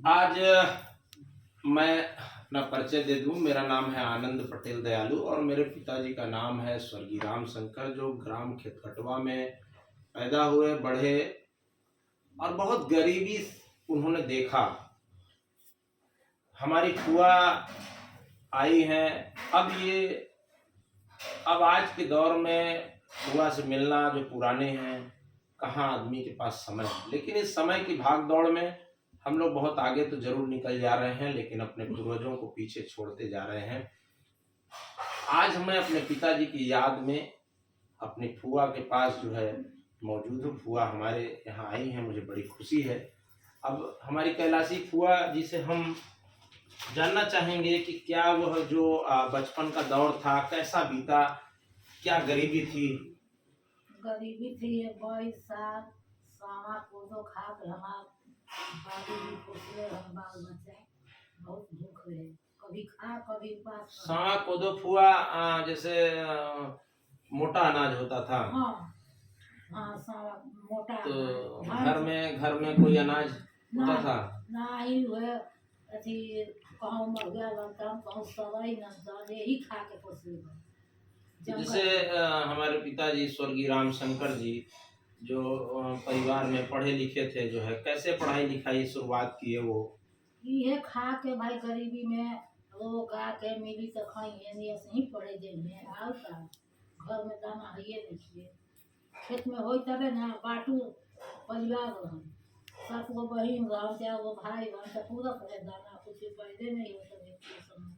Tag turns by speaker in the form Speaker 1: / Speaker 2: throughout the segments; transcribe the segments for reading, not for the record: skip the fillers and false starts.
Speaker 1: आज मैं अपना परिचय दे दूं। मेरा नाम है आनंद पटेल दयालु और मेरे पिताजी का नाम है स्वर्गीय राम शंकर, जो ग्राम खेतकटवा में पैदा हुए, बढ़े और बहुत गरीबी उन्होंने देखा। हमारी फुआ आई हैं। अब आज के दौर में फुआ से मिलना, जो पुराने हैं, कहाँ आदमी के पास समय है। लेकिन इस समय की भाग दौड़ में हम लोग बहुत आगे तो जरूर निकल जा रहे हैं, लेकिन अपने पूर्वजों को पीछे छोड़ते जा रहे हैं। आज मैं अपने पिताजी की याद में अपनी फुआ के पास जो है मौजूद हूँ। फुआ हमारे यहाँ आई हैं, मुझे बड़ी खुशी है। अब हमारी कैलाशी फुआ जी से हम जानना चाहेंगे कि क्या वह जो बचपन का दौर था कैसा बीता, क्या गरीबी थी।
Speaker 2: गरीबी थी, बड़ी साल सावा कोदो खात हमार बाबू जी पोसले, हम बाल बच्चा बहुत भूख रहे, कभी खा कभी उपास।
Speaker 1: सावा कोदो फुआ जैसे मोटा अनाज होता था।
Speaker 2: हाँ हाँ, सावा मोटा।
Speaker 1: तो घर में कोई अनाज होता था
Speaker 2: ना ही हुए अथी, कहूँ महुआ लमकम, कहूँ सवई नमकम, यही खा के पोसले।
Speaker 1: जैसे हमारे पिताजी स्वर्गीय राम शंकर जी जो परिवार में पढ़े लिखे थे, जो है कैसे पढ़ाई लिखाई शुरुआत किए वो?
Speaker 2: ये खा के भाई गरीबी में रो गा के मिली तो खाई ऐसे ही पड़े जेल आउ का घर में दाना है देखिए, खेत में हो तबे ना बाटू परिवार रहन, 7 गो बहन रहन, 4 गो भाई रहन, तो पूरा करे दाना कुछ पहले नहीं होता समय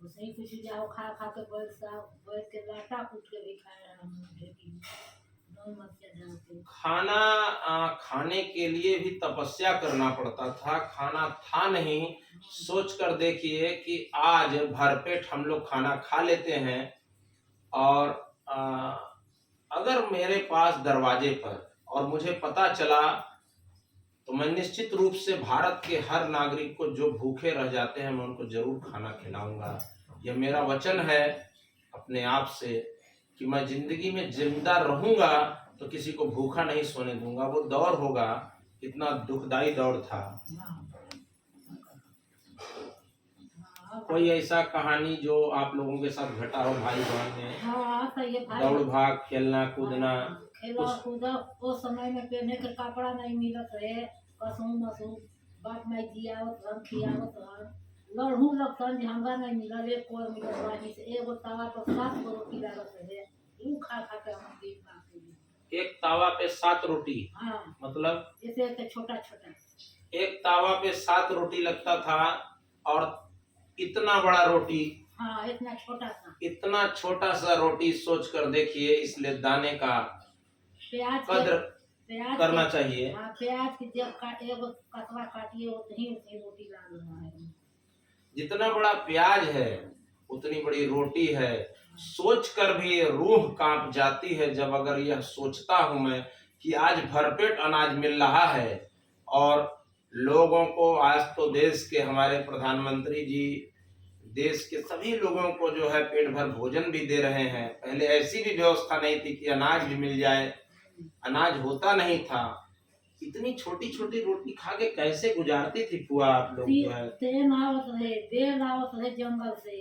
Speaker 2: उसे ही कुछ जाओ खा खा के बैठ के लाटा कूट के भी खाए हम ढेकी में।
Speaker 1: खाना खाने के लिए भी तपस्या करना पड़ता था। खाना था नहीं। सोच कर देखिए कि आज भरपेट हम लोग खाना खा लेते हैं, और अगर मेरे पास दरवाजे पर और मुझे पता चला तो मैं निश्चित रूप से भारत के हर नागरिक को जो भूखे रह जाते हैं मैं उनको जरूर खाना खिलाऊंगा। यह मेरा वचन है अपने आप से कि मैं जिंदगी में जिंदा रहूंगा तो किसी को भूखा नहीं सोने दूंगा। वो दौर होगा, इतना दुखदाई दौर था। कोई ऐसा कहानी जो आप लोगों के साथ घटा हो भाई बहन में?
Speaker 2: हाँ, तो ये
Speaker 1: दौड़ भाग, खेलना कूदना।
Speaker 2: खेला कूदा उस समय में पहने के कपड़ा नहीं मिलत रहे, कसू मसू बाप माई दियावत रन खियावत रन, लड़हू लगतन झंगा नहीं मिलल, एक कोर मिलत वाही से एगो तवा पर 7 गो रोटी लागत रहे, ऊ खा खा के हम दिन काटे।
Speaker 1: एक तावा पे 7 रोटी?
Speaker 2: हाँ,
Speaker 1: मतलब
Speaker 2: जैसे छोटा छोटा
Speaker 1: एक तावा पे 7 रोटी लगता था, और इतना बड़ा रोटी।
Speaker 2: हाँ,
Speaker 1: इतना छोटा सा रोटी सोच कर देखिए। इसलिए दाने का कद्र करना चाहिए।
Speaker 2: हाँ, प्याज की जब काटे वो कतवा काटिए उतनी उतनी रोटी ला रहा है।
Speaker 1: जितना बड़ा प्याज है उतनी बड़ी रोटी है। सोच कर भी रूह कांप जाती है जब अगर यह सोचता हूं मैं कि आज भरपेट अनाज मिल रहा है, और लोगों को आज तो देश के हमारे प्रधानमंत्री जी देश के सभी लोगों को जो है पेट भर भोजन भी दे रहे हैं। पहले ऐसी भी व्यवस्था नहीं थी कि अनाज भी मिल जाए, अनाज होता नहीं था। इतनी छोटी छोटी रोटी खा के कैसे गुजारती थी फुआ आप लोग? जो है
Speaker 2: तेल आवत रहे, बेल आवत रहे जंगल से,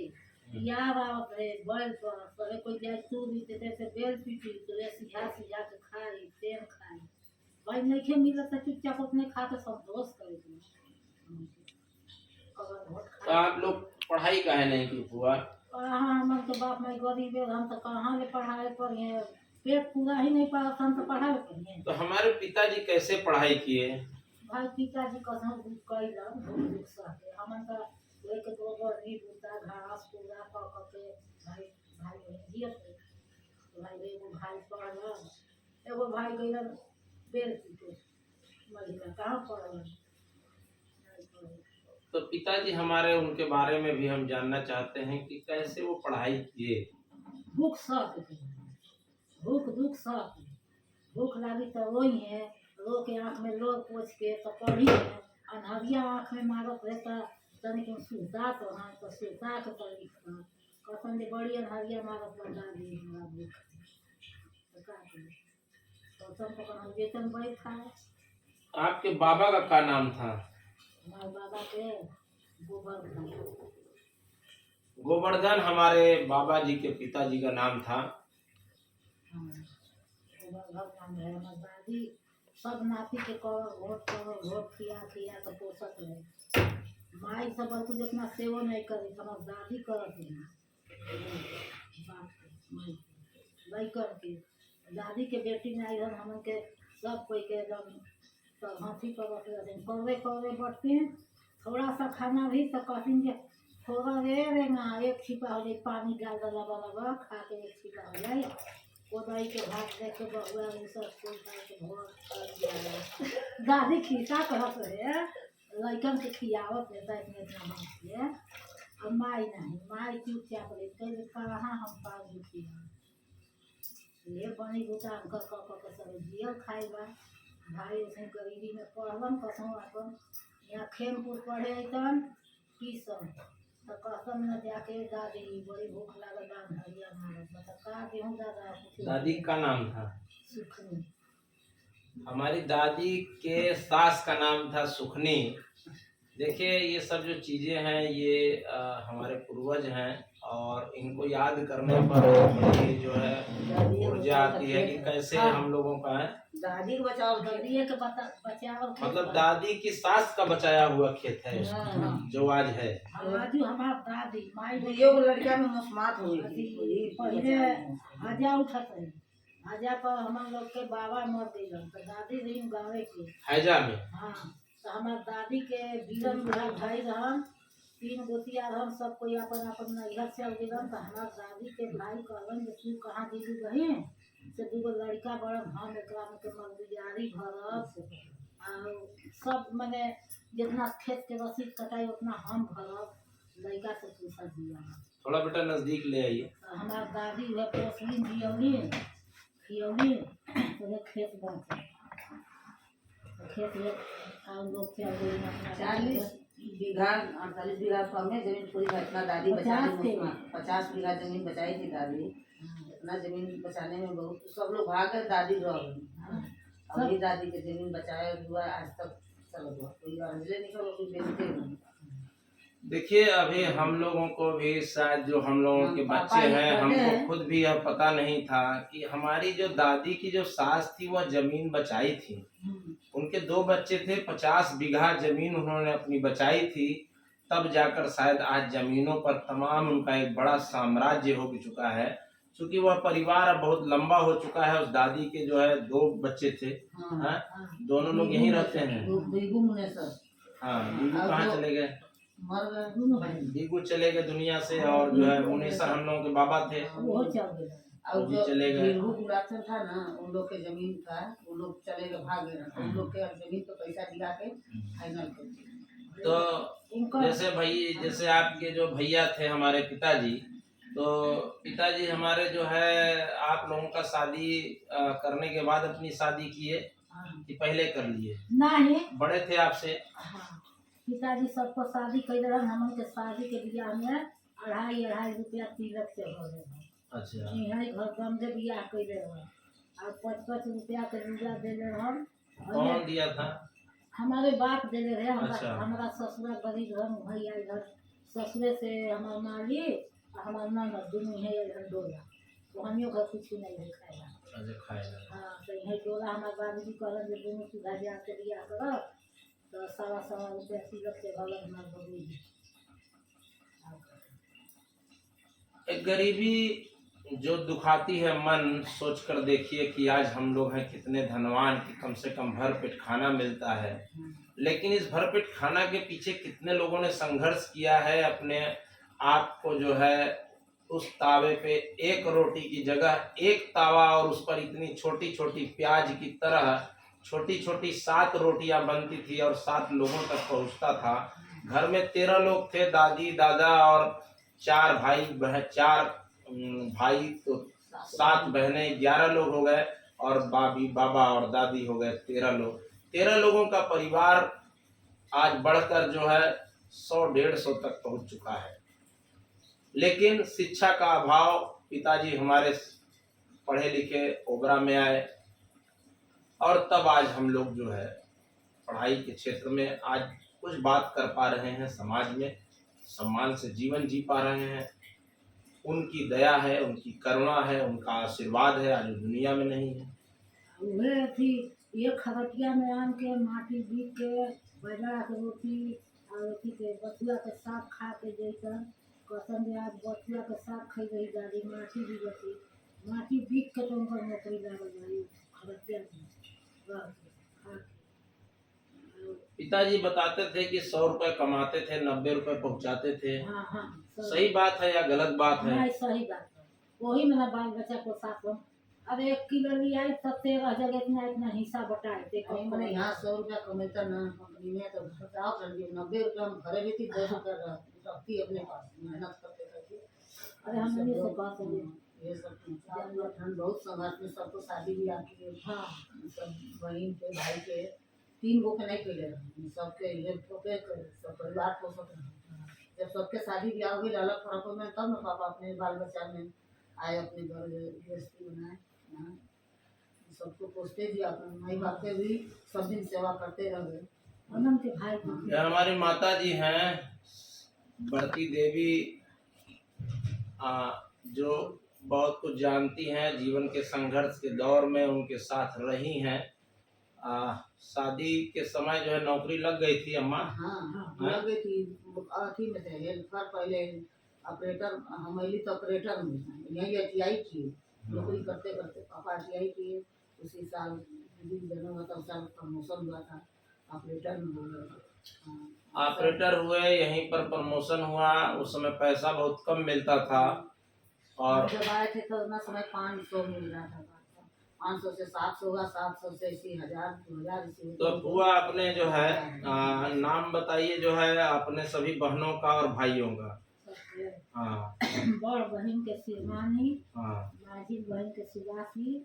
Speaker 2: यार आवत रहे बैल पर, कोई जाए तू भी ते बेल पीटी तो सिझा सिझा के खाई, तेल खाई। भाई नहीं खे मिलत तो चुपचाप अपने खा के संतोष करे।
Speaker 1: तो आप लोग पढ़ाई काहे नहीं की फुआ?
Speaker 2: हमारे तो बाप माई गरीब है, हम तो कहाँ ले पढ़ाई पढ़े, पेट पूरा ही नहीं पाता, हम तो पढ़ाई पढ़े।
Speaker 1: तो हमारे पिताजी कैसे पढ़ाई किए?
Speaker 2: भाई पिताजी कसम कैलन दुख सहे, हमन का लेके 2 गरी बूता घास पूरा पक के भाई भाई दियत है। भाई एगो भाई पढ़ल, एगो भाई गइलन बेल पीटे, महिला कहाँ पढ़ल।
Speaker 1: तो पिताजी हमारे, उनके बारे में भी हम जानना चाहते हैं कि कैसे वो पढ़ाई किए।
Speaker 2: भूख सह भूख दुख सह, भूख लगी तो रोई है, रो के आँख में लोर पोछ के तो पढ़ी है, अनहरिया आँख में मारत रहे तो तनिक सुता तो हाँ तो सुता के पढ़ी कसम बड़ी अनहरिया मारत बता दी हमरा भूख। तो पकड़ हम वेतन बड़ी खाए।
Speaker 1: आपके बाबा का क्या नाम था?
Speaker 2: हमारे बाबा के गोवर्धन।
Speaker 1: गोवर्धन हमारे बाबा जी के पिताजी का नाम था।
Speaker 2: हाँ, गोवर्धन नाम है। हमारी दादी सब नाती के घोट खिया खिया के पोसत रहे। माई सब कुछ जितना सेवा नहीं करी, हमारी दादी करत रही। बाप के माई के लइकन के दादी के बेटी में आई हमन के सब कोई के एकदम तो हाथी पर रख रहते कौवे कौवे बढ़ते हैं। थोड़ा सा खाना भी तो कहती कि थोड़ा रे ना एक छिपा हो जाए, पानी डाल दला बराबर खा के एक छिपा हो जाए। कोदाई के भात देख के बहुआ सब कोई खा के भोर कर दिया। दादी खिस्सा कहत रहे लइकन के खियावत रहता इतने इतना बात के। और माई नहीं, माई चुपचाप रहते कहाँ हम पाँच रुपया ये पानी गुटा कर के सब जियल खाए बा। भाई उसने गरीबी में पढ़लन कसम अपन यहाँ खेमपुर पढ़े अतन ट्यूशन तो कसम न जाके दादी बड़ी भूख लागल बा हरिया मारत बता का गेहूँ दादा
Speaker 1: दादी का नाम था
Speaker 2: सुखनी।
Speaker 1: हमारी दादी के सास का नाम था सुखनी। देखिए ये सब जो चीजें हैं ये हमारे पूर्वज हैं और इनको याद करने पर बड़ी जो है ऊर्जा आती है कि कैसे हम लोगों का है।
Speaker 2: दादी को बचाओ, दादी के बचाओ
Speaker 1: मतलब दादी की सास का बचाया हुआ खेत है जो आज है।
Speaker 2: आज हमार दादी माई
Speaker 3: ये लड़का में मुस्मात हुई
Speaker 2: पहले आजा उठत है। आजा पर हम लोग के बाबा मर गए तो दादी रही गाँवे के
Speaker 1: हैजा में।
Speaker 2: हाँ तो हमार दादी के बीरन बुढ़ा भाई रहन तीन गोतिया रहन सब कोई अपन अपन नैहर चल गए तो हमार दादी के भाई कहलन कि तू कहाँ दीदी गही से दूगो लड़का बड़न हम एकरा में के मजदूरी भरब और सब मैंने जितना खेत के रसीद कटाई उतना हम भरब लड़का से पैसा दिया।
Speaker 1: थोड़ा बेटा नजदीक ले आइए।
Speaker 2: हमार दादी वह पोसली जियौली खियौली तो खेत बन खेत में और लोग चल गए अपना
Speaker 3: 40 बीघा 48 बीघा कम जमीन पूरी घटना दादी बचा दी। 50 बीघा जमीन बचाई थी दादी। इतना जमीन बचाने में बहुत सब लोग भाग गए, दादी रह गई। और ये दादी के जमीन बचाया हुआ आज तक सब कोई अंजलि निकल कोई बेचते नहीं।
Speaker 1: देखिए अभी हम लोगों को भी शायद जो हम लोगों के बच्चे हैं हमको खुद भी यह पता नहीं था कि हमारी जो दादी की जो सास थी वह जमीन बचाई थी। उनके 2 बच्चे थे, 50 बीघा जमीन उन्होंने अपनी बचाई थी। तब जाकर शायद आज जमीनों पर तमाम उनका एक बड़ा साम्राज्य हो चुका है। क्योंकि वह परिवार अब बहुत लंबा हो चुका है। उस दादी के जो है 2 बच्चे थे। दोनों लोग यहीं रहते हैं। हाँ बीगू कहाँ चले गए? बीगू चले गए दुनिया से और जो है मुनेसर हम लोगों के बाबा थे
Speaker 3: और जो
Speaker 1: चले गए।
Speaker 3: था ना उन लोग के जमीन था उन लोग चले गए भाग गए उन लोग के जमीन पे पैसा दिला के फाइनल कर दिया।
Speaker 1: तो जैसे आपके जो भैया थे हमारे पिताजी, तो पिताजी हमारे जो है आप लोगों का शादी करने के बाद अपनी शादी किए कि पहले कर लिए?
Speaker 2: नहीं
Speaker 1: बड़े थे आपसे?
Speaker 2: पिताजी सबको शादी कर रहे हम के शादी के बियाह में 2.5 रुपया तिलक चढ़।
Speaker 1: अच्छा
Speaker 2: यहाँ घर कम दे बियाह कर रहे और 5-5 रुपया के रुपया दे रहे हम।
Speaker 1: कौन दिया था?
Speaker 2: हमारे बाप दे रहे हैं।
Speaker 1: अच्छा।
Speaker 2: हमारा ससुरा गरीब घर भैया इधर ससुरे से हमारे माली हमारे ननद दोनों है इधर डोला तो हमियों घर कुछ नहीं है खाएगा।
Speaker 1: अच्छा खाएगा।
Speaker 2: हाँ तो यही डोला हमारे बाबूजी कहलन जो दोनों सुधा जा के बियाह कर तो 1.25 रुपया तिलक से भगत हमारे बबूजी।
Speaker 1: एक गरीबी जो दुखाती है मन, सोच कर देखिए कि आज हम लोग हैं कितने धनवान कि कम से कम भर पेट खाना मिलता है। लेकिन इस भरपेट खाना के पीछे कितने लोगों ने संघर्ष किया है। अपने आप को जो है उस तावे पे एक रोटी की जगह एक तावा और उस पर इतनी छोटी छोटी प्याज की तरह छोटी छोटी 7 रोटियां बनती थी और 7 लोगों तक पहुंचता था। घर में 13 लोग थे, दादी दादा और 4 भाई 4 भाई तो 7 बहनें 11 लोग हो गए और बाबा और दादी हो गए 13 लोग। 13 लोगों का परिवार आज बढ़कर जो है 100-150 तक पहुंच चुका है। लेकिन शिक्षा का अभाव, पिताजी हमारे पढ़े लिखे ओबरा में आए और तब आज हम लोग जो है पढ़ाई के क्षेत्र में आज कुछ बात कर पा रहे हैं, समाज में सम्मान से जीवन जी पा रहे हैं। उनकी दया है, उनकी करुणा है, उनका आशीर्वाद है, आज वो दुनिया में नहीं है।
Speaker 2: उहे थी ये खगटिया में आन के माटी बीत के बाजरा के रोटी और अथी के बथुआ के साग खा के जैसन कसम जे आज बथुआ के साग खाई रही दादी माटी भी बची माटी बीत के तो उनकर नौकरी लागल रही खगटिया में रह के खा के और
Speaker 1: पिताजी बताते थे कि 100 रुपए कमाते थे, 90 रुपए पहुंचाते थे।
Speaker 2: हाँ हाँ
Speaker 1: सही बात है या गलत बात है?
Speaker 2: नहीं सही बात है वही मेरा बाल बच्चा को साथ में अब 1 किलो लिया तब 13 जगह इतना इतना हिस्सा बटाए थे
Speaker 3: कहीं मैंने यहाँ 100 रुपया कमेता ना कंपनी में तो बताओ कर दिए 90 रुपया हम घरे भी थी 10 रुपया रखती अपने पास मेहनत करते करते।
Speaker 2: अरे हम नहीं से कह सकते
Speaker 3: ये सब ठंड बहुत संघर्ष में सबको शादी भी आती है।
Speaker 2: हाँ
Speaker 3: सब बहन के भाई के 3 गो के नहीं कैले रहे सबके ये ठोके सब परिवार पोषक रहे। जब सबके शादी ब्याह हुई अलग फर्क में तब ना पापा अपने बाल बच्चा में आए अपने घर गृहस्थी बनाए हाँ। सबको पोसते भी अपने माई बाप के भी सब दिन सेवा करते रहे।
Speaker 2: अनम के भाई को
Speaker 1: ये हमारी माता जी हैं बढ़ती देवी, जो बहुत कुछ जानती हैं, जीवन के संघर्ष के दौर में उनके साथ रही हैं। शादी के समय जो है नौकरी लग गई थी अम्मा।
Speaker 3: हाँ लग गई थी अथी में थे हेल्पर पहले ऑपरेटर हमारी तो ऑपरेटर में यही आई थी नौकरी करते करते पापा आई किए उसी साल दीदी जन्म हुआ था उस साल प्रमोशन हुआ था ऑपरेटर में हो गया।
Speaker 1: ऑपरेटर हुए, यहीं पर प्रमोशन हुआ। उस समय पैसा बहुत कम मिलता था और
Speaker 3: जब आए थे तो उतना समय 500 मिल रहा था 500 से 700 हुआ 700 से इसी 1000 2000 इसी।
Speaker 1: तो बुआ अपने जो है नाम बताइए जो है अपने सभी बहनों का और भाइयों का। हाँ
Speaker 2: बड़ बहन के शिरमानी
Speaker 1: हाँ
Speaker 2: माझी बहन के सुबासी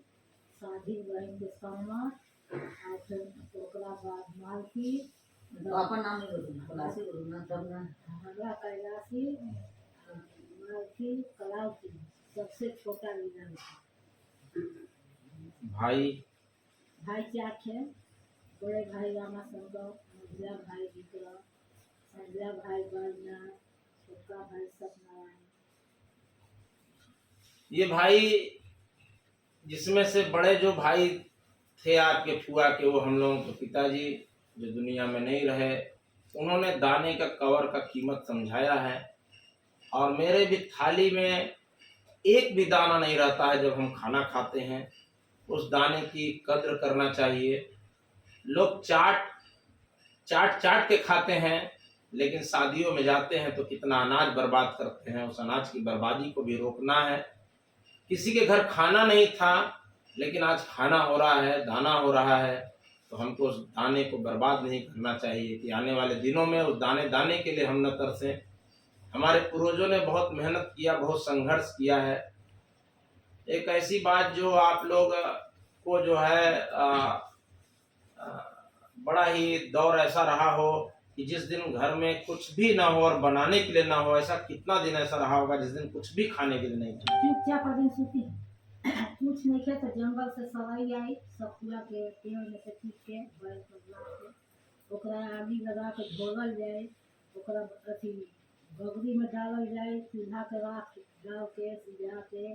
Speaker 2: साधी बहन के सरमा और फिर ओकरा बाद मालती
Speaker 3: तो अपन नाम नहीं बोलूँगा खलासी बोलूँगा तब ना
Speaker 2: हमरा कैलाशी मालती कलावती सबसे छोटा लीला
Speaker 1: भाई
Speaker 2: भाई 4 थे बड़े भाई रामा शंकर मझिला भाई विक्रम संजला भाई बलना छोटा भाई सत्यनारायण।
Speaker 1: ये भाई जिसमें से बड़े जो भाई थे आपके फुआ के वो हम लोगों के पिताजी जो दुनिया में नहीं रहे, उन्होंने दाने का कवर का कीमत समझाया है। और मेरे भी थाली में एक भी दाना नहीं रहता है जब हम खाना खाते हैं, उस दाने की कद्र करना चाहिए। लोग चाट चाट चाट के खाते हैं, लेकिन शादियों में जाते हैं तो कितना अनाज बर्बाद करते हैं। उस अनाज की बर्बादी को भी रोकना है। किसी के घर खाना नहीं था लेकिन आज खाना हो रहा है, दाना हो रहा है, तो हमको उस दाने को बर्बाद नहीं करना चाहिए कि आने वाले दिनों में उस दाने दाने के लिए हम न तरसें। हमारे पूर्वजों ने बहुत मेहनत किया, बहुत संघर्ष किया है। एक ऐसी बात जो आप लोग को जो है बड़ा ही दौर ऐसा रहा हो कि जिस दिन घर में कुछ भी ना हो और बनाने के लिए ना हो, ऐसा कितना दिन ऐसा रहा होगा जिस दिन कुछ भी खाने के लिए नहीं था?
Speaker 2: चुपचाप दिन सूती कुछ नहीं खे तो जंगल से सवाई आई सतुआ के पेड़ में से पीट के बैल पर लाद के ओकरा आगी लगा के धोवल जाए, ओकरा अथी गगरी में डालल जाए, चूल्हा के राख डाल के सिझा के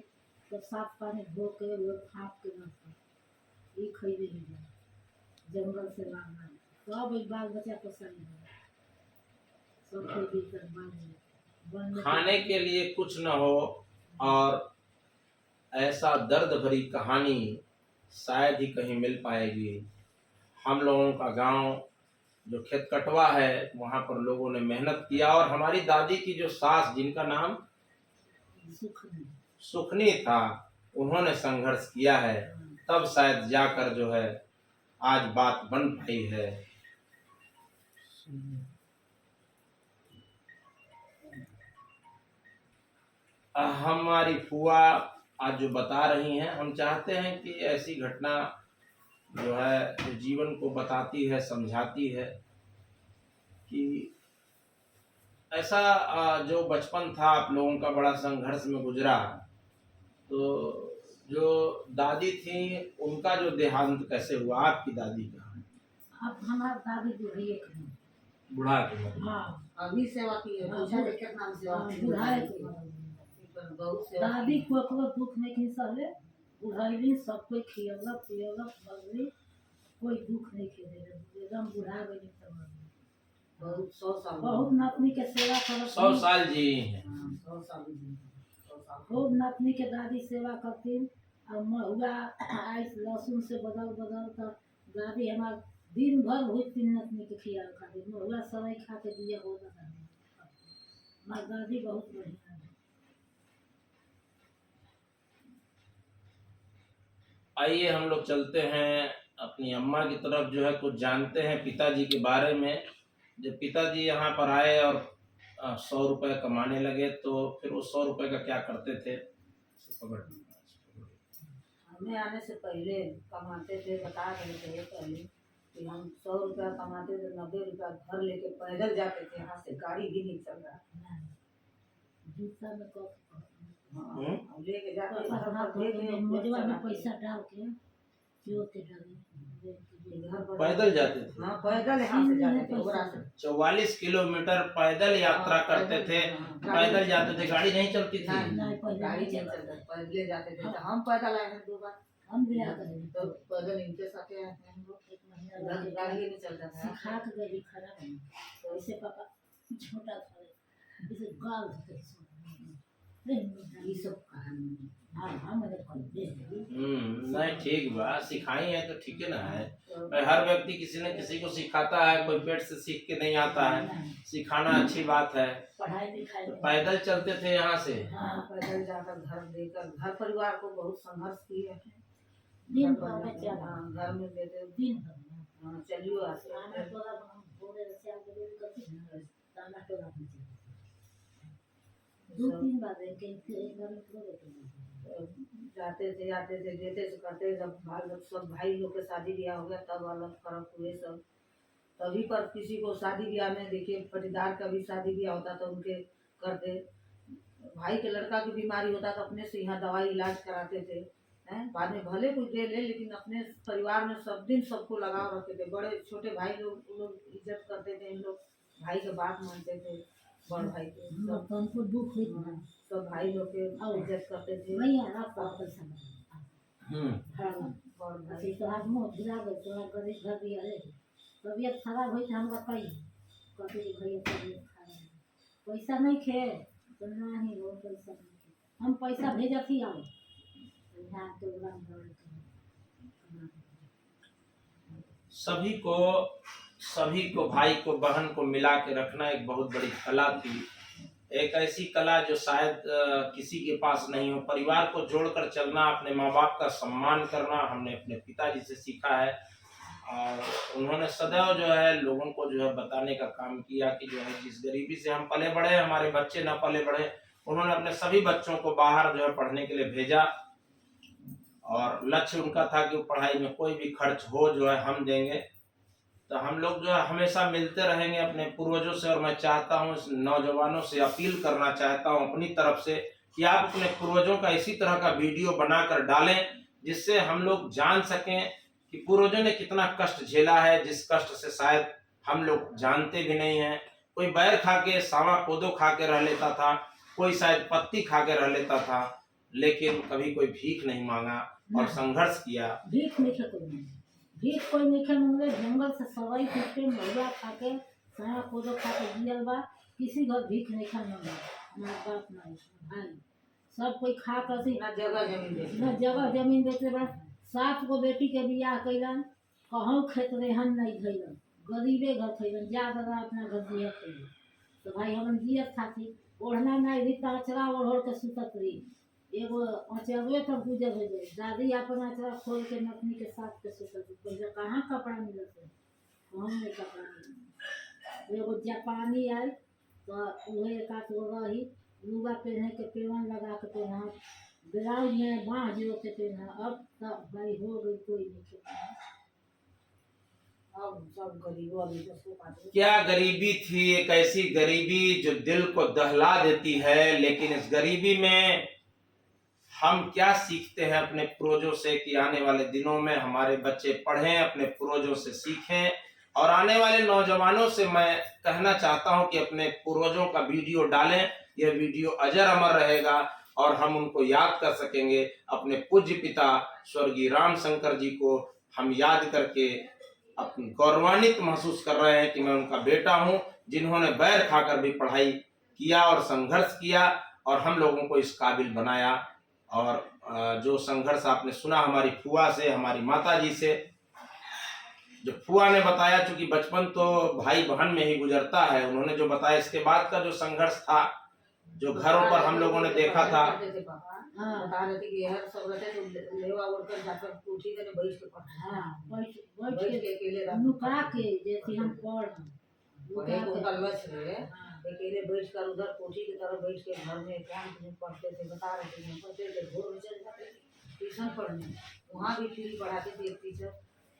Speaker 2: तो साफ पानी धो के वो फाँक के रख ये खैबे नहीं जाए जंगल से लाना सब एक बाल बच्चा को सही है सब खैबे कर बन
Speaker 1: खाने के लिए कुछ न हो और ऐसा दर्द भरी कहानी शायद ही कहीं मिल पाएगी। हम लोगों का गांव जो खेत कटवा है वहाँ पर लोगों ने मेहनत किया और हमारी दादी की जो सास जिनका नाम सुखनी था, उन्होंने संघर्ष किया है, तब शायद जाकर जो है आज बात बन पाई है। हमारी फुआ आज जो बता रही हैं, हम चाहते हैं कि ऐसी घटना जो है जो जीवन को बताती है, समझाती है कि ऐसा जो बचपन था आप लोगों का बड़ा संघर्ष में गुजरा, तो जो दादी थी, उनका जो देहांत कैसे हुआ, आपकी दादी का?
Speaker 2: अब हमारी दादी बूढ़ी एक है।
Speaker 1: बुढ़ा के मरी।
Speaker 2: हाँ
Speaker 3: अभी सेवा की है, पूछा जे कितना नाम सेवा की
Speaker 2: बुढ़ाए
Speaker 3: है।
Speaker 2: के
Speaker 3: बहुत सेवा
Speaker 2: दादी को एकरो दुख नहीं की सहले, बुढ़ाई सब कोई खियलक पियलक बगली, कोई दुख नहीं के दे, एकदम बुढ़ा गई सब।
Speaker 3: बहुत 100 साल
Speaker 2: बहुत नतनी के सेवा करत
Speaker 1: 100 साल जी हैं।
Speaker 3: 100 साल जी 100 साल
Speaker 2: खूब नतनी के दादी सेवा करती। और महुआ आइस लहसुन से बदल बदल कर दादी हमार दिन भर हुई 3 नतनी के खिया खाती, महुआ समय खा के दिया होता दादी। हमार दादी बहुत बढ़िया है।
Speaker 1: आइए हम लोग चलते हैं अपनी अम्मा की तरफ, जो है कुछ जानते हैं पिताजी के बारे में। जब पिताजी यहाँ पर आए और 100 रुपए कमाने लगे, तो फिर उस 100 रुपए का क्या करते थे? पकड़।
Speaker 3: हमें आने से पहले कमाते थे, बता रहे थे पहले कि हम 100 रुपया कमाते थे, 90 रुपया घर लेके पैदल जाते थे, यहाँ से गाड़ी भी नहीं चल रहा।
Speaker 2: जूता में कप
Speaker 3: हाँ, अब लेके जाते
Speaker 2: अपना
Speaker 3: घर
Speaker 2: हाथ
Speaker 3: पर दे के
Speaker 2: मोजवा में पैसा डाल के जोते डाले
Speaker 3: घर पर
Speaker 1: पैदल जाते थे।
Speaker 3: हाँ, पैदल यहाँ से जाते थे ओबरा से।
Speaker 1: 44 किलोमीटर पैदल यात्रा करते थे। पैदल जाते थे, गाड़ी नहीं चलती थी।
Speaker 2: नहीं, पैदल
Speaker 3: गाड़ी
Speaker 2: नहीं
Speaker 3: नहीं चलता, पैदल जाते थे। तो हम पैदल आए हैं 2 बार,
Speaker 2: हम भी आ गए।
Speaker 3: तो पैदल इनके साथ आए हैं हम लोग।
Speaker 2: एक महीना
Speaker 3: गाड़ी
Speaker 2: लगे,
Speaker 3: गाड़ी नहीं चलता था।
Speaker 2: सिखा के गई खड़ा बना। तो ऐसे पापा छोटा था, इसे गाल धके
Speaker 3: ये सब कहानी
Speaker 2: हाँ मैंने कर दे
Speaker 1: नहीं ठीक बा, सिखाई है तो ठीक है ना है। भाई हर व्यक्ति किसी न किसी को सिखाता है, कोई पेट से सीख के नहीं आता है, सिखाना अच्छी बात है।
Speaker 2: पढ़ाई लिखाई
Speaker 1: तो
Speaker 2: में।
Speaker 1: पैदल चलते थे यहाँ से।
Speaker 3: हाँ, पैदल जाकर घर देकर घर परिवार को बहुत संघर्ष किए हैं।
Speaker 2: दिन
Speaker 3: घर
Speaker 2: भर में
Speaker 3: पर-
Speaker 2: चला
Speaker 3: हाँ, घर में देते
Speaker 2: दिन भर में
Speaker 3: हाँ, चलियो आते
Speaker 2: खाना टोला हम भोरे से आके देर करते हैं, खाना टोला में चला 2-3 बार एक बार में तो
Speaker 3: जाते थे आते थे देते थे करते, जब सब भाई लोग के शादी ब्याह हो गया तब अलग फर्क हुए सब। तभी पर किसी को शादी ब्याह में देखिए, पटीदार का भी शादी ब्याह होता तो उनके करते। भाई के लड़का की बीमारी होता तो अपने से यहाँ दवाई इलाज कराते थे हैं। बाद में भले कुछ दे ले, लेकिन अपने परिवार में सब दिन सबको लगाव रखते थे। बड़े छोटे भाई लोग इज्जत करते थे, इन लोग भाई के बात मानते थे, बड़ भाई के सब
Speaker 2: तो हमको दुख हुई ना
Speaker 3: सब भाई लोग के इज्जत करते थे।
Speaker 2: नहीं आ रहा पैसा
Speaker 1: हम्म।
Speaker 3: बड़ भाई
Speaker 2: अच्छी तो आज मुँह गिरा गए तो गरीब घर भी अरे तबीयत खराब हुई थी हमरा कही कहते कि भैया तबीयत खराब है, पैसा नहीं खे तो नहीं वो पैसा नहीं खे, हम पैसा भेजत ही आओ यहाँ तो
Speaker 1: सभी को भाई को बहन को मिला के रखना एक बहुत बड़ी कला थी। एक ऐसी कला जो शायद किसी के पास नहीं हो। परिवार को जोड़कर चलना, अपने माँ बाप का सम्मान करना हमने अपने पिताजी से सीखा है। और उन्होंने सदैव जो है लोगों को जो है बताने का काम किया कि जो है जिस गरीबी से हम पले बढ़े, हमारे बच्चे न पले बढ़े। उन्होंने अपने सभी बच्चों को बाहर जो है पढ़ने के लिए भेजा, और लक्ष्य उनका था कि पढ़ाई में कोई भी खर्च हो जो है हम देंगे। तो हम लोग जो है हमेशा मिलते रहेंगे अपने पूर्वजों से। और मैं चाहता हूँ इस नौजवानों से अपील करना चाहता हूँ अपनी तरफ से कि आप अपने पूर्वजों का इसी तरह का वीडियो बनाकर डालें, जिससे हम लोग जान सकें कि पूर्वजों ने कितना कष्ट झेला है, जिस कष्ट से शायद हम लोग जानते भी नहीं हैं। कोई बैर खा के, सावा कोदो खा के रह लेता था, कोई शायद पत्ती खा के रह लेता था, लेकिन कभी कोई भीख नहीं मांगा और संघर्ष किया।
Speaker 2: भीख नहीं खे भीख कोई नहीं खे मंगले, जंगल से सवाई फूटे महुआ खा के साया कोदो खा के जियल बा, किसी घर भीख नहीं खा मंगा। हमारे बाप ना भाई सब कोई खा कर सी
Speaker 3: ना जगह जमीन दे
Speaker 2: न जगह जमीन बेचले बा। 7 गो बेटी के बियाह कैलन, कहूँ खेत रेहन नहीं धैलन, गरीबे घर खैलन, जा दादा अपना घर जियत खैलन। तो भाई हम जियत खाती ओढ़ना नहीं रही, अचरा ओढ़ के सुतत रही, एगो अचरवे पर गुजर हो गई। दादी अपन अचरा खोल के नकनी के साथ के सुतत, पहले कहाँ कपड़ा मिलत है, कहूँ नहीं कपड़ा मिलत। एगो जापानी आए तो वह एक आध गो रही, लुगा पहने के पेवन लगा के पहना, ब्लाउज में बाँह जो के पहना। अब तब भाई हो गई कोई नहीं खेता।
Speaker 3: अब सब गरीबों अभी तो पाते।
Speaker 1: क्या गरीबी थी, एक ऐसी गरीबी जो दिल को दहला देती है। लेकिन इस गरीबी में हम क्या सीखते हैं अपने पूर्वजों से, कि आने वाले दिनों में हमारे बच्चे पढ़ें, अपने पूर्वजों से सीखें। और आने वाले नौजवानों से मैं कहना चाहता हूं कि अपने पूर्वजों का वीडियो डालें, यह वीडियो अजर अमर रहेगा और हम उनको याद कर सकेंगे। अपने पूज्य पिता स्वर्गीय रामशंकर जी को हम याद करके अपनी गौरवान्वित महसूस कर रहे हैं कि मैं उनका बेटा हूं, जिन्होंने बैर खाकर भी पढ़ाई किया और संघर्ष किया और हम लोगों को इस काबिल बनाया। और जो संघर्ष आपने सुना हमारी फुआ से, हमारी माता जी से, जो फुआ ने बताया, चूंकि बचपन तो भाई बहन में ही गुजरता है, उन्होंने जो बताया इसके बाद का जो संघर्ष था, जो घरों पर हम लोगों ने देखा था।
Speaker 3: बता रहे थे कि हर सब रहते तो लेवा ओढ़कर जाकर पूछी करे बैठ के पढ़ा।
Speaker 2: बैठ
Speaker 3: बैठ के अकेले रहा
Speaker 2: नुका के जैसे हम पढ़
Speaker 3: एक उनका लक्ष्य है, अकेले बैठ कर उधर कोठी की तरफ बैठ के घर में एकांत में पढ़ते थे। बता रहे थे पढ़ते थे, भोर में चल जाते ट्यूशन पढ़ने, वहाँ भी फ्री पढ़ाते थे एक टीचर,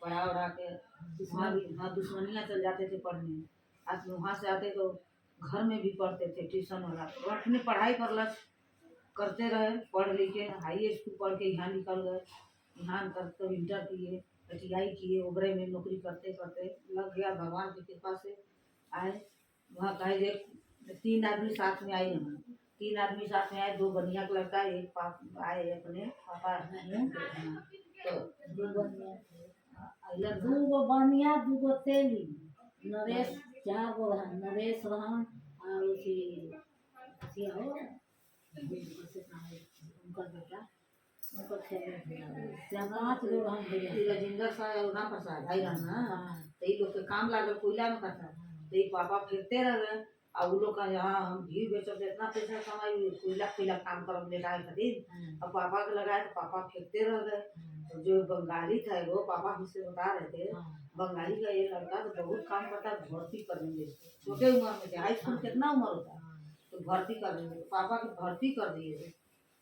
Speaker 3: पढ़ा उड़ा के वहाँ भी वहाँ दुश्मनियाँ चल जाते थे पढ़ने। आज वहाँ से आते तो घर में भी पढ़ते थे ट्यूशन वाला। अपने पढ़ाई पर लक्ष्य करते रहे, पढ़ लिख के हाई स्कूल पढ़ के यहाँ निकल गए, यहाँ तक तो इंटर किए, ITI किए, ओबरे में नौकरी करते करते लग गया। भगवान की कृपा से आए वहाँ कहे 3 आदमी साथ में आए, हम 3 आदमी साथ में आए, 2 बनिया का लड़का, एक पाप आए अपने पापा तो
Speaker 2: 2 गो बनिया 2 गो तेली, नरेश 4 गो रहन, नरेश रहन और उसी हो उनका बेटा, उनका 5 गो रहन भैया।
Speaker 3: राजेंद्र साहब राम प्रसाद भाई रहना, तो ये लोग के काम लागल कोयला में करता, तो ये पापा फिरते रह गए। और वो लोग का यहाँ हम घी बेचते, इतना पैसा कमाई, कोयला काम कर लेटाए खातिर, और पापा के लगाए तो पापा फिरते रह गए। तो जो बंगाली था वो पापा मुझसे बता रहे थे, बंगाली का ये लड़का तो बहुत काम करता है, भर्ती कर देंगे इसको। छोटे उम्र में थे, हाई स्कूल कितना उम्र होता है, तो भर्ती कर देंगे। पापा को भर्ती कर दिए,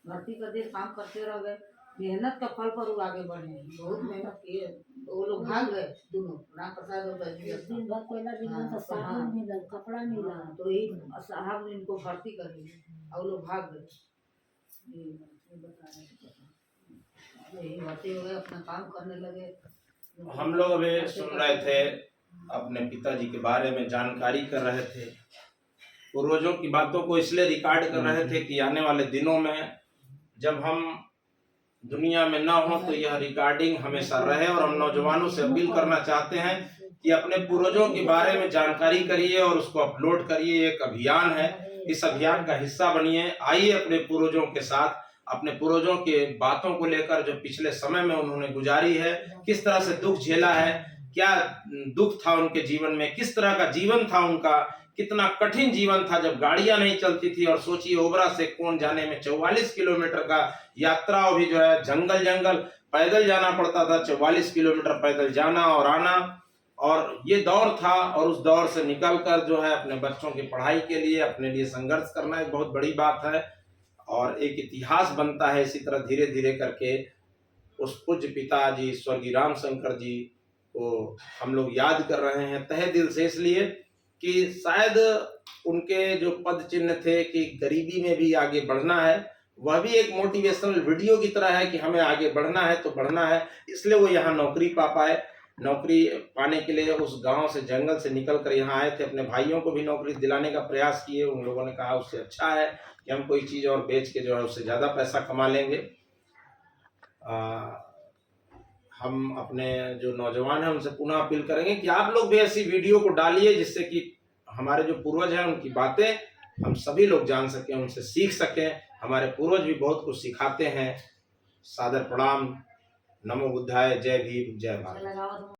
Speaker 3: भर्ती कर दिए, काम करते रह गए। मेहनत का फल पर वो आगे बढ़े, बहुत मेहनत किए। तो वो लोग भाग गए दोनों, राम प्रसाद और
Speaker 2: दिन भर कोयला दिन तो साबुन मिला, कपड़ा मिला,
Speaker 3: तो यही साहब ने इनको भर्ती कर दिया और वो लोग भाग गए। ये बता रहे थे, यही भर्ती हो गए, अपना काम करने लगे।
Speaker 1: हम लोग अभी सुन रहे थे, अपने पिताजी के बारे में जानकारी कर रहे थे, पूर्वजों की बातों को इसलिए रिकॉर्ड कर रहे थे कि आने वाले दिनों में जब हम दुनिया में ना हो तो यह रिकॉर्डिंग हमेशा रहे। और हम नौजवानों से अपील करना चाहते हैं कि अपने पूर्वजों के बारे में जानकारी करिए और उसको अपलोड करिए। एक अभियान है, इस अभियान का हिस्सा बनिए। आइए अपने पूर्वजों के साथ, अपने पूर्वजों के बातों को लेकर, जो पिछले समय में उन्होंने गुजारी है, किस तरह से दुख झेला है, क्या दुख था उनके जीवन में, किस तरह का जीवन था उनका, कितना कठिन जीवन था जब गाड़ियां नहीं चलती थी। और सोचिए ओबरा से कोन जाने में 44 किलोमीटर का यात्रा, भी जो है जंगल जंगल पैदल जाना पड़ता था, 44 किलोमीटर पैदल जाना और आना। और ये दौर था, और उस दौर से निकलकर जो है अपने बच्चों की पढ़ाई के लिए, अपने लिए संघर्ष करना एक बहुत बड़ी बात है और एक इतिहास बनता है। इसी तरह धीरे धीरे करके उस पूज्य पिताजी स्वर्गीय रामशंकर जी को हम लोग याद कर रहे हैं तहे दिल से, इसलिए कि शायद उनके जो पद चिन्ह थे कि गरीबी में भी आगे बढ़ना है, वह भी एक मोटिवेशनल वीडियो की तरह है कि हमें आगे बढ़ना है तो बढ़ना है। इसलिए वो यहाँ नौकरी पा पाए। नौकरी पाने के लिए उस गांव से, जंगल से निकल कर यहाँ आए थे। अपने भाइयों को भी नौकरी दिलाने का प्रयास किए। उन लोगों ने कहा उससे अच्छा है कि हम कोई चीज़ और बेच के जो है उससे ज़्यादा पैसा कमा लेंगे। हम अपने जो नौजवान हैं उनसे पुनः अपील करेंगे कि आप लोग भी ऐसी वीडियो को डालिए, जिससे कि हमारे जो पूर्वज हैं उनकी बातें हम सभी लोग जान सकें, उनसे सीख सकें। हमारे पूर्वज भी बहुत कुछ सिखाते हैं। सादर प्रणाम। नमो बुद्धाय। जय भीम, जय भारत।